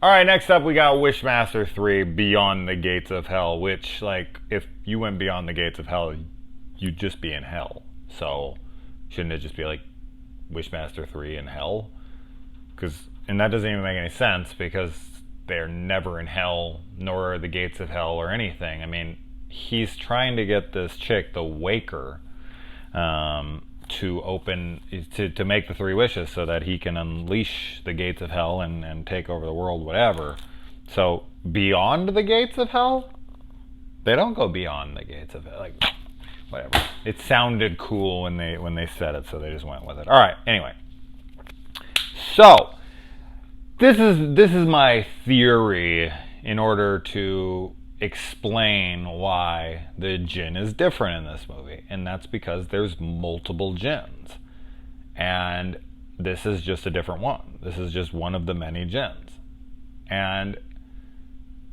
All right, next up we got Wishmaster 3 Beyond the Gates of Hell, which, like, if you went beyond the gates of hell, you'd just be in hell. So, shouldn't it just be like Wishmaster 3 in hell? And that doesn't even make any sense because they're never in hell, nor are the gates of hell or anything. I mean, he's trying to get this chick, the Waker, to make the three wishes so that he can unleash the gates of hell and take over the world, whatever. So beyond the gates of hell, they don't go beyond the gates of hell. Like, whatever. It sounded cool when they said it, so they just went with it. All right. Anyway, so this is my theory in order to explain why the jinn is different in this movie, and that's because there's multiple jinns, and this is just a different one. This is just one of the many jinns, and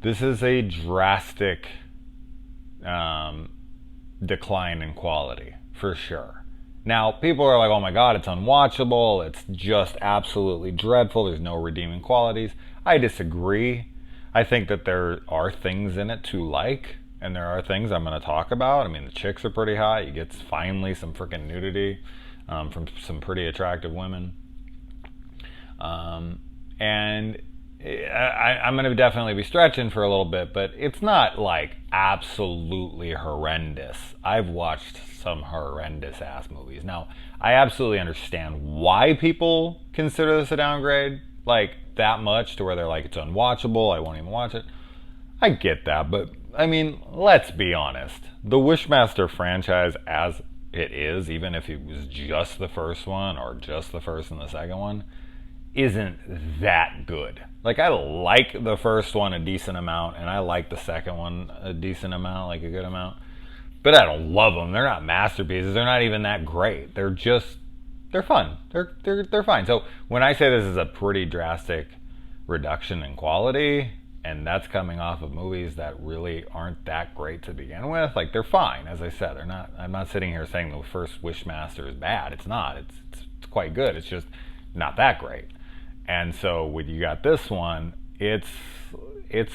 this is a drastic decline in quality for sure. Now, people are like, oh my god, it's unwatchable, it's just absolutely dreadful, there's no redeeming qualities. I disagree. I think that there are things in it to like, and there are things I'm going to talk about. I mean, the chicks are pretty hot. You get finally some freaking nudity from some pretty attractive women. And I'm going to definitely be stretching for a little bit, but it's not like absolutely horrendous. I've watched some horrendous ass movies. Now, I absolutely understand why people consider this a downgrade, like that much to where they're like, it's unwatchable, I won't even watch it. I get that, but I mean, let's be honest. The Wishmaster franchise as it is, even if it was just the first one or just the first and the second one, isn't that good. Like, I like the first one a decent amount, and I like the second one a decent amount, like a good amount. But I don't love them. They're not masterpieces. They're not even that great. They're fun. They're fine. So when I say this is a pretty drastic reduction in quality, and that's coming off of movies that really aren't that great to begin with, like, they're fine. As I said, they're not. I'm not sitting here saying the first Wishmaster is bad. It's not. It's quite good. It's just not that great. And so when you got this one, it's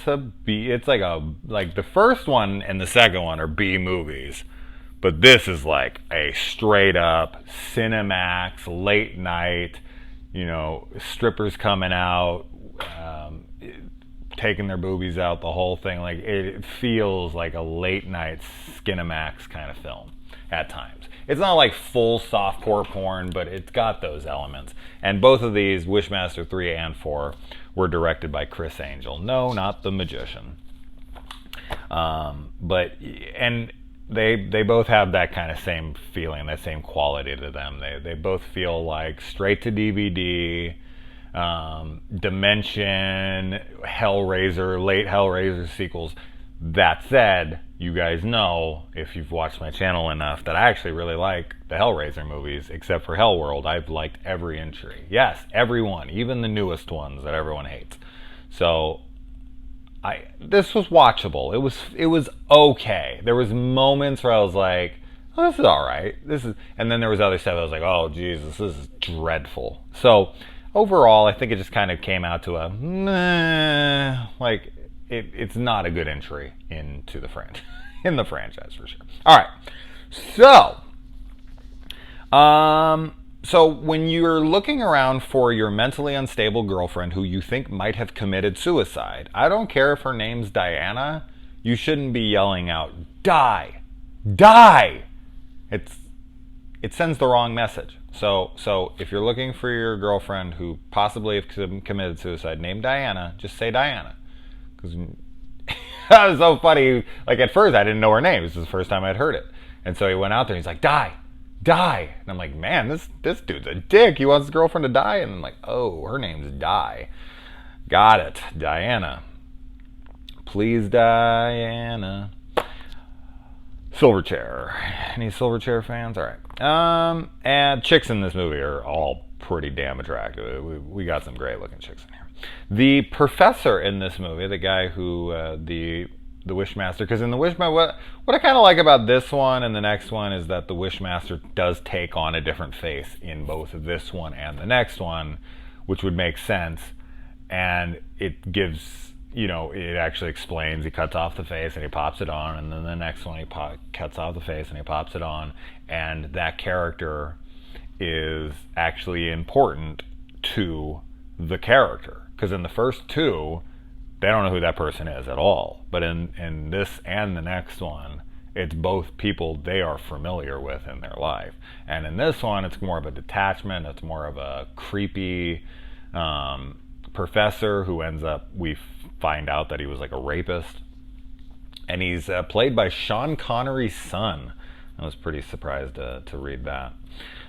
a B. It's like the first one and the second one are B movies, but this is like a straight up Cinemax late night. You know, strippers coming out, taking their boobies out, the whole thing. Like, it feels like a late night Skinemax kind of film at times. It's not like full softcore porn, but it's got those elements. And both of these, Wishmaster 3 and 4, were directed by Chris Angel. No, not the magician. And they both have that kind of same feeling, that same quality to them. They both feel like straight to DVD, Dimension, Hellraiser, late Hellraiser sequels. That said, you guys know, if you've watched my channel enough, that I actually really like the Hellraiser movies, except for Hellworld. I've liked every entry. Yes, every one, even the newest ones that everyone hates. So, this was watchable. It was okay. There was moments where I was like, oh, this is all right. And then there was other stuff I was like, oh, Jesus, this is dreadful. So, overall, I think it just kind of came out to a meh, like, it's not a good entry into the franchise, in the franchise for sure. All right, so when you're looking around for your mentally unstable girlfriend who you think might have committed suicide, I don't care if her name's Diana, you shouldn't be yelling out, "Die, die!" It sends the wrong message. So if you're looking for your girlfriend who possibly have committed suicide named Diana, just say Diana. Because that was so funny. Like, at first I didn't know her name. This is the first time I'd heard it. And so he went out there and he's like, die. And I'm like, man, this dude's a dick. He wants his girlfriend to die. And I'm like, oh, her name's Di. Got it. Diana. Please, Diana. Silverchair. Any Silverchair fans? All right. And chicks in this movie are all pretty damn attractive. We got some great looking chicks in here. The professor in this movie, the guy who, the Wishmaster, because in the Wishmaster, what I kind of like about this one and the next one is that the Wishmaster does take on a different face in both this one and the next one, which would make sense. and it gives, it actually explains, he cuts off the face and he pops it on, and then the next one he cuts off the face and he pops it on, and that character is actually important to the character, because in the first two they don't know who that person is at all, but in this and the next one, it's both people they are familiar with in their life. And in this one, it's more of a detachment. It's more of a creepy professor who ends up, we find out that he was like a rapist. And he's played by Sean Connery's son. I was pretty surprised to read that.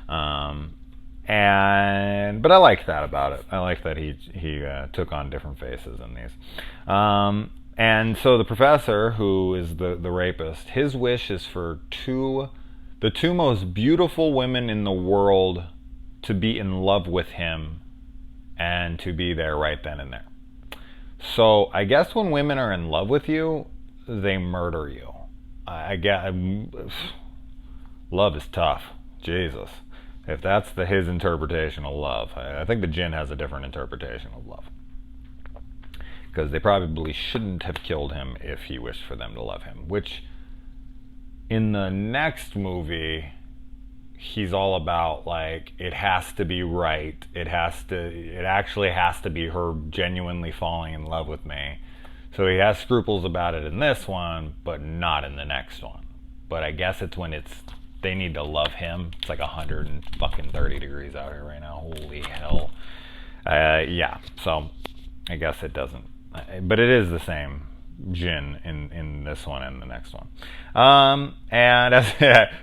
But I like that about it. I like that he took on different faces in these. And so the professor, who is the rapist, his wish is for the two most beautiful women in the world to be in love with him and to be there right then and there. So I guess when women are in love with you, they murder you. I get love is tough. Jesus. If that's his interpretation of love, I think the Jinn has a different interpretation of love. Because they probably shouldn't have killed him if he wished for them to love him. Which, in the next movie, he's all about, like, it has to be right. It actually has to be her genuinely falling in love with me. So he has scruples about it in this one, but not in the next one. But I guess it's when they need to love him. It's like 130 degrees out here right now. Holy hell. Yeah, so I guess it doesn't. But it is the same Jinn in this one and the next one. And as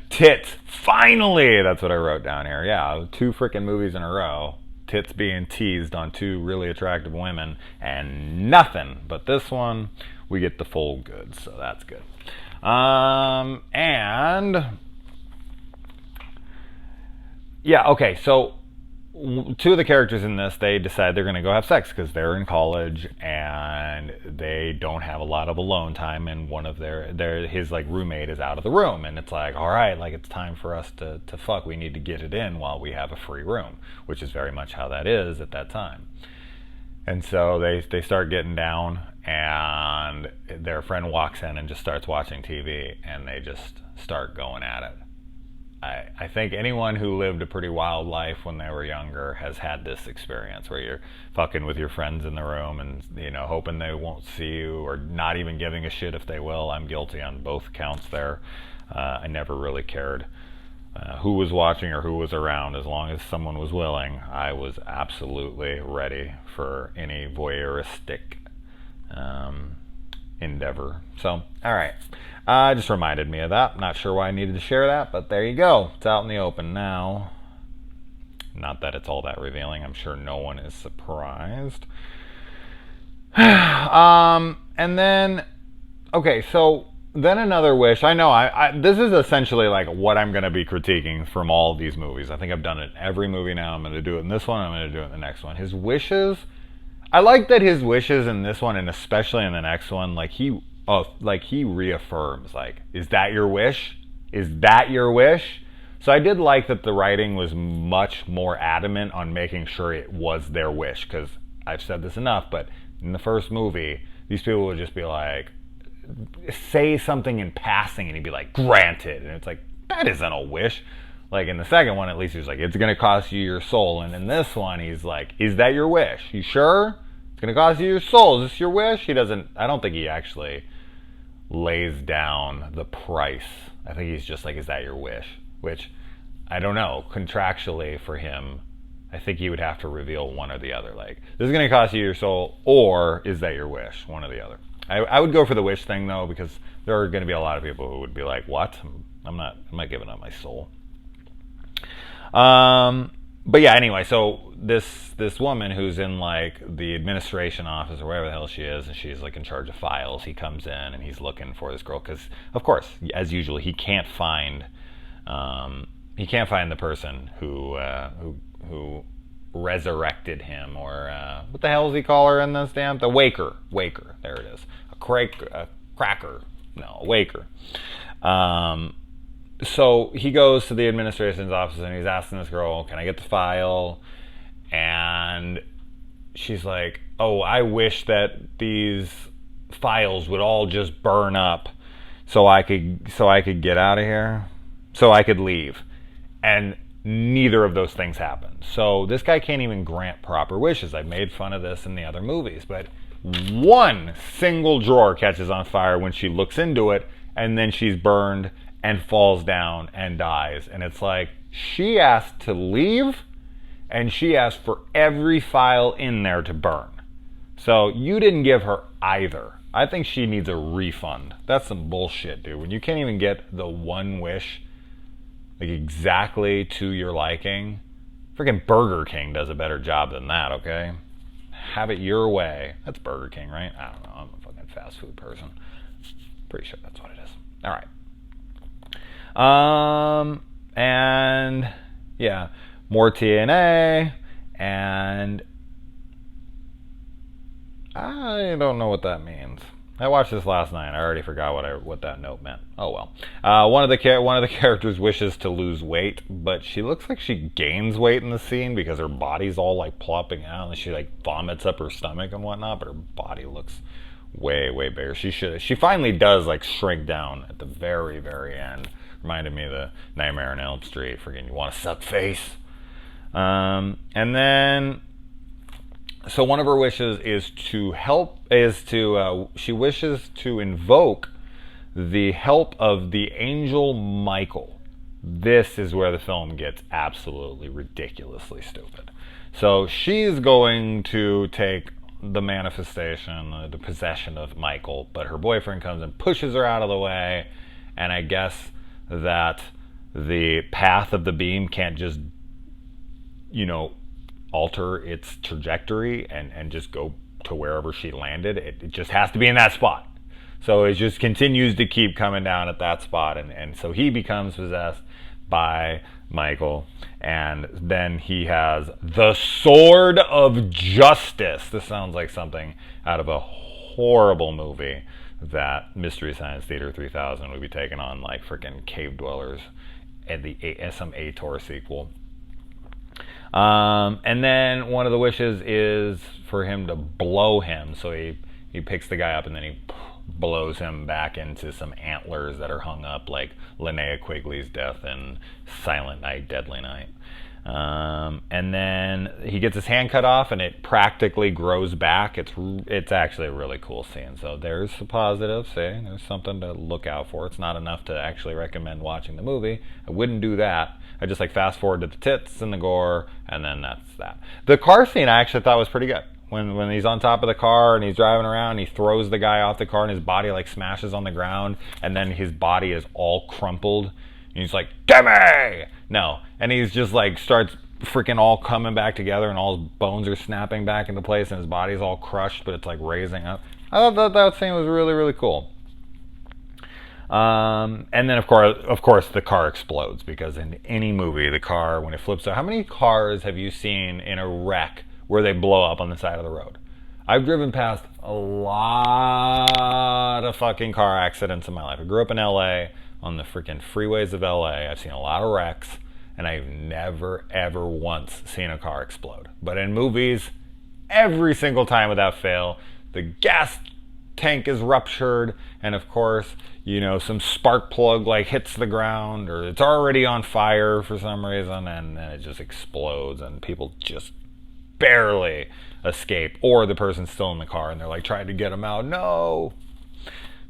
tits, finally! That's what I wrote down here. Yeah, 2 freaking movies in a row. Tits being teased on 2 really attractive women and nothing. But this one, we get the full goods, so that's good. And yeah, okay, so 2 of the characters in this, they decide they're going to go have sex because they're in college and they don't have a lot of alone time, and one of his like roommate is out of the room, and it's like, all right, like it's time for us to fuck. We need to get it in while we have a free room, which is very much how that is at that time. And so they start getting down, and their friend walks in and just starts watching TV, and they just start going at it. I think anyone who lived a pretty wild life when they were younger has had this experience where you're fucking with your friends in the room and, hoping they won't see you or not even giving a shit if they will. I'm guilty on both counts there. I never really cared who was watching or who was around. As long as someone was willing, I was absolutely ready for any voyeuristic endeavor. So, all right. Just reminded me of that. Not sure why I needed to share that, but there you go. It's out in the open now. Not that it's all that revealing. I'm sure no one is surprised. And then, okay, so then another wish. I know this is essentially like what I'm going to be critiquing from all of these movies. I think I've done it in every movie now. I'm going to do it in this one. I'm going to do it in the next one. His wishes. I like that his wishes in this one, and especially in the next one, like he reaffirms, like, is that your wish? Is that your wish? So I did like that the writing was much more adamant on making sure it was their wish, because I've said this enough, but in the first movie, these people would just be like, say something in passing, and he'd be like, granted. And it's like, that isn't a wish. Like in the second one, at least he was like, it's going to cost you your soul. And in this one, he's like, is that your wish? You sure? It's going to cost you your soul. Is this your wish? I don't think he actually lays down the price. I think he's just like, is that your wish? Which, I don't know, contractually for him, I think he would have to reveal one or the other. Like, this is going to cost you your soul, or is that your wish? One or the other. I would go for the wish thing, though, because there are going to be a lot of people who would be like, what? I'm not giving up my soul. But yeah, anyway, so this woman who's in like the administration office or wherever the hell she is, and she's like in charge of files, he comes in and he's looking for this girl because, of course, as usual, he can't find the person who resurrected him, or what the hell does he call her in this damn? The waker. There it is. A cracker. No, a waker. So he goes to the administration's office and he's asking this girl, can I get the file? And she's like, oh, I wish that these files would all just burn up so I could get out of here, so I could leave. And neither of those things happen. So this guy can't even grant proper wishes. I've made fun of this in the other movies, but one single drawer catches on fire when she looks into it, and then she's burned and falls down and dies. And it's like, she asked to leave, and she asked for every file in there to burn. So you didn't give her either. I think she needs a refund. That's some bullshit, dude. When you can't even get the one wish, like, exactly to your liking, freaking Burger King does a better job than that, okay? Have it your way. That's Burger King, right? I don't know. I'm a fucking fast food person. Pretty sure that's what it is. All right. And yeah, more TNA, and I don't know what that means. I watched this last night. I already forgot what that note meant. Oh well. One of the characters wishes to lose weight, but she looks like she gains weight in the scene because her body's all like plopping out, and she like vomits up her stomach and whatnot. But her body looks way bigger. She finally does like shrink down at the very end. Reminded me of the Nightmare on Elm Street. Freaking, you want to suck face? And then. So one of her wishes is she wishes to invoke the help of the angel Michael. This is where the film gets absolutely ridiculously stupid. So she's going to take the manifestation, the possession of Michael, but her boyfriend comes and pushes her out of the way, and I guess that the path of the beam can't just, alter its trajectory and just go to wherever she landed. It just has to be in that spot. So it just continues to keep coming down at that spot, and so he becomes possessed by Michael, and then he has the Sword of Justice. This sounds like something out of a horrible movie that Mystery Science Theater 3000 would be taking on, like freaking Cave Dwellers and some Ator sequel. And then one of the wishes is for him to blow him. So he picks the guy up and then he blows him back into some antlers that are hung up like Linnea Quigley's death in Silent Night, Deadly Night. And then he gets his hand cut off and it practically grows back. It's actually a really cool scene. So there's a positive. See, there's something to look out for. It's not enough to actually recommend watching the movie. I wouldn't do that. I just like fast forward to the tits and the gore, and then that's that. The car scene I actually thought was pretty good. When he's on top of the car and he's driving around, he throws the guy off the car and his body like smashes on the ground, and then his body is all crumpled. And he's like, "Gimme!" No, and he's just like starts freaking all coming back together, and all his bones are snapping back into place, and his body's all crushed, but it's like raising up. I thought that scene was really cool. And then of course the car explodes, because in any movie the car, when it flips out, how many cars have you seen in a wreck where they blow up on the side of the road? I've driven past a lot of fucking car accidents in my life. I grew up in LA, on the freaking freeways of LA. I've seen a lot of wrecks, and I've never ever once seen a car explode. But in movies, every single time without fail, the gas tank is ruptured, and of course, some spark plug like hits the ground, or it's already on fire for some reason, and then it just explodes, and people just barely escape, or the person's still in the car and they're like trying to get him out. No.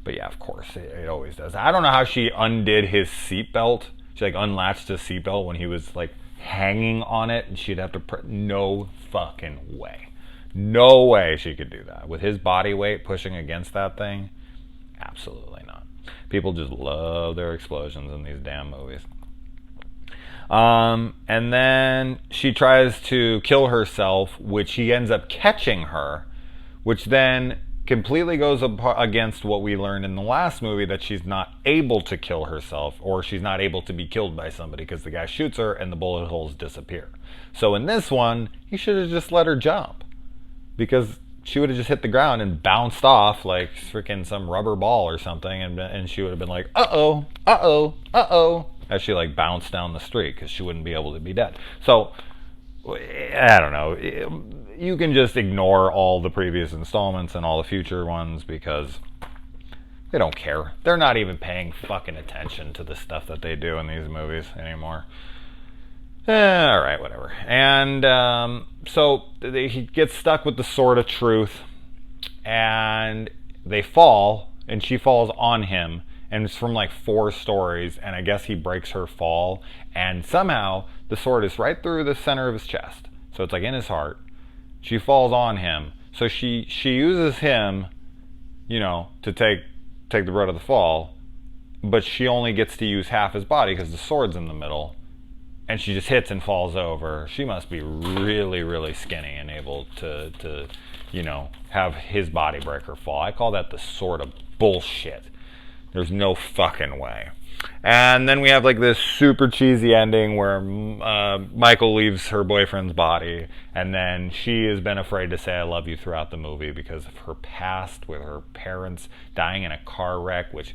But yeah, of course, it always does. I don't know how she undid his seatbelt. She like unlatched his seatbelt when he was like hanging on it, and she'd have to no fucking way. No way she could do that. With his body weight pushing against that thing, absolutely not. People just love their explosions in these damn movies. And then she tries to kill herself, which he ends up catching her, which then completely goes against what we learned in the last movie, that she's not able to kill herself, or she's not able to be killed by somebody, because the guy shoots her and the bullet holes disappear. So in this one, he should have just let her jump, because she would have just hit the ground and bounced off like freaking some rubber ball or something, and she would have been like, uh-oh, as she like bounced down the street, because she wouldn't be able to be dead. So I don't know. You can just ignore all the previous installments and all the future ones because they don't care. They're not even paying fucking attention to the stuff that they do in these movies anymore. Alright, whatever. And so he gets stuck with the Sword of Truth, and they fall, and she falls on him, and it's from like 4 stories, and I guess he breaks her fall, and somehow the sword is right through the center of his chest. So it's like in his heart. She falls on him. So she uses him, to take the brunt of the fall, but she only gets to use half his body because the sword's in the middle. And she just hits and falls over. She must be really, really skinny and able to have his body break her fall. I call that the sword of bullshit. There's no fucking way. And then we have like this super cheesy ending where Michael leaves her boyfriend's body, and then she has been afraid to say I love you throughout the movie because of her past with her parents dying in a car wreck, which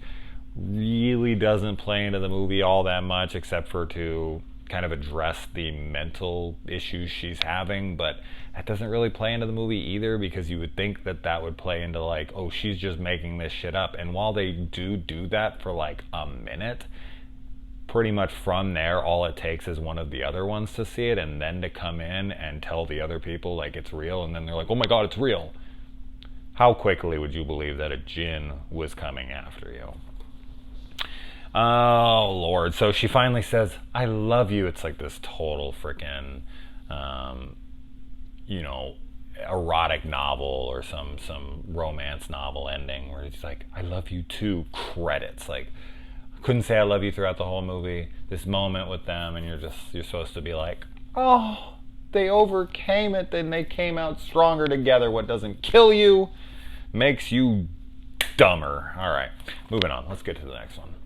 really doesn't play into the movie all that much except for to kind of address the mental issues she's having, but that doesn't really play into the movie either because you would think that would play into like, oh, she's just making this shit up. And while they do that for like a minute, pretty much from there all it takes is one of the other ones to see it and then to come in and tell the other people like it's real, and then they're like, oh my god, it's real. How quickly would you believe that a djinn was coming after you? Oh, Lord. So she finally says, I love you. It's like this total freaking, erotic novel or some romance novel ending where it's like, I love you too, credits. Like, I couldn't say I love you throughout the whole movie. This moment with them, and you're supposed to be like, oh, they overcame it, then they came out stronger together. What doesn't kill you makes you dumber. All right, moving on. Let's get to the next one.